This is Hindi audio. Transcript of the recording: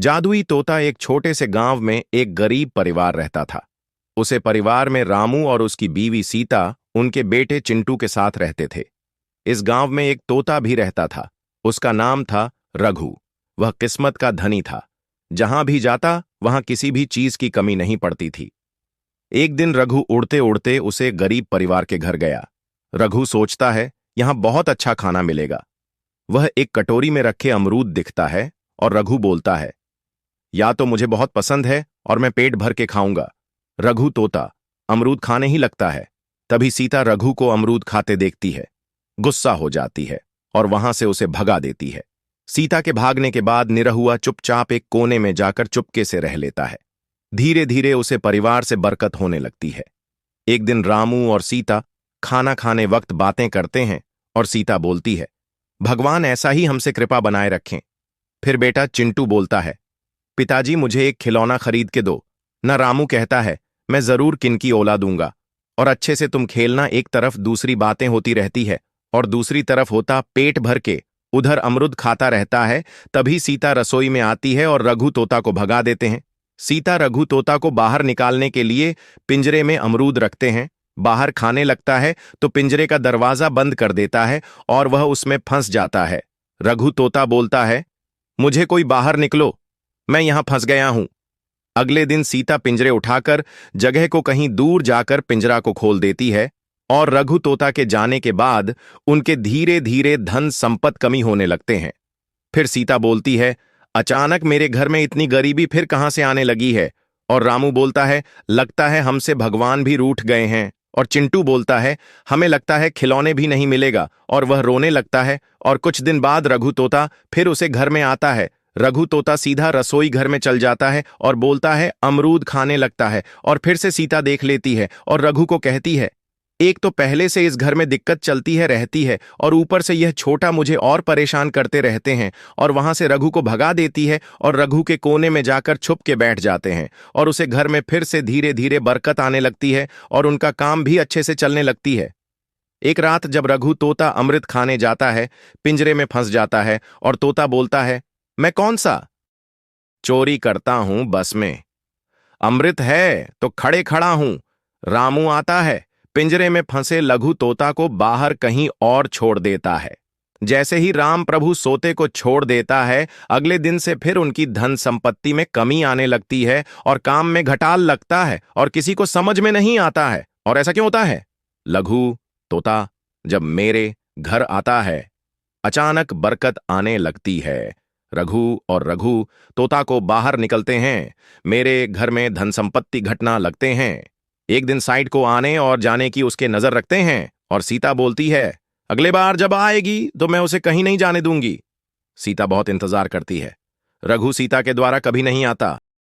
जादुई तोता एक छोटे से गांव में एक गरीब परिवार रहता था। उसे परिवार में रामू और उसकी बीवी सीता उनके बेटे चिंटू के साथ रहते थे। इस गांव में एक तोता भी रहता था। उसका नाम था रघु। वह किस्मत का धनी था। जहां भी जाता वहां किसी भी चीज की कमी नहीं पड़ती थी। एक दिन रघु उड़ते उड़ते उसे गरीब परिवार के घर गया। रघु सोचता है यहां बहुत अच्छा खाना मिलेगा। वह एक कटोरी में रखे अमरूद दिखता है और रघु बोलता है, या तो मुझे बहुत पसंद है और मैं पेट भर के खाऊंगा। रघु तोता अमरूद खाने ही लगता है। तभी सीता रघु को अमरूद खाते देखती है, गुस्सा हो जाती है और वहां से उसे भगा देती है। सीता के भागने के बाद निरहुआ चुपचाप एक कोने में जाकर चुपके से रह लेता है। धीरे धीरे उसे परिवार से बरकत होने लगती है। एक दिन रामू और सीता खाना खाने वक्त बातें करते हैं और सीता बोलती है, भगवान ऐसा ही हमसे कृपा बनाए रखें। फिर बेटा चिंटू बोलता है, पिताजी मुझे एक खिलौना खरीद के दो न। रामू कहता है, मैं जरूर किनकी ओला दूंगा और अच्छे से तुम खेलना। एक तरफ दूसरी बातें होती रहती है और दूसरी तरफ होता पेट भर के उधर अमरुद खाता रहता है। तभी सीता रसोई में आती है और रघु तोता को भगा देते हैं। सीता रघु तोता को बाहर निकालने के लिए पिंजरे में अमरूद रखते हैं। बाहर खाने लगता है तो पिंजरे का दरवाजा बंद कर देता है और वह उसमें फंस जाता है। रघु तोता बोलता है, मुझे कोई बाहर निकलो, मैं यहां फंस गया हूं। अगले दिन सीता पिंजरे उठाकर जगह को कहीं दूर जाकर पिंजरा को खोल देती है और रघु तोता के जाने के बाद उनके धीरे धीरे धन संपत्ति कमी होने लगते हैं। फिर सीता बोलती है, अचानक मेरे घर में इतनी गरीबी फिर कहां से आने लगी है। और रामू बोलता है, लगता है हमसे भगवान भी रूठ गए हैं। और चिंटू बोलता है, हमें लगता है खिलौने भी नहीं मिलेगा। और वह रोने लगता है। और कुछ दिन बाद रघु तोता फिर उसे घर में आता है। रघु तोता सीधा रसोई घर में चल जाता है और बोलता है, अमरूद खाने लगता है। और फिर से सीता देख लेती है और रघु को कहती है, एक तो पहले से इस घर में दिक्कत चलती है रहती है और ऊपर से यह छोटा मुझे और परेशान करते रहते हैं। और वहां से रघु को भगा देती है और रघु के कोने में जाकर छुप के बैठ जाते हैं और उसे घर में फिर से धीरे धीरे बरकत आने लगती है और उनका काम भी अच्छे से चलने लगती है। एक रात जब रघु तोता अमृत खाने जाता है, पिंजरे में फंस जाता है और तोता बोलता है, मैं कौन सा चोरी करता हूं बस में, अमृत है तो खड़े खड़ा हूं। रामू आता है, पिंजरे में फंसे लघु तोता को बाहर कहीं और छोड़ देता है। जैसे ही राम प्रभु सोते को छोड़ देता है, अगले दिन से फिर उनकी धन संपत्ति में कमी आने लगती है और काम में घटाल लगता है और किसी को समझ में नहीं आता है। और ऐसा क्यों होता है? लघु तोता जब मेरे घर आता है, अचानक बरकत आने लगती है। रघु और रघु तोता को बाहर निकलते हैं। मेरे घर में धन संपत्ति घटना लगते हैं। एक दिन साइड को आने और जाने की उसके नजर रखते हैं और सीता बोलती है, अगले बार जब आएगी तो मैं उसे कहीं नहीं जाने दूंगी। सीता बहुत इंतजार करती है। रघु सीता के द्वारा कभी नहीं आता।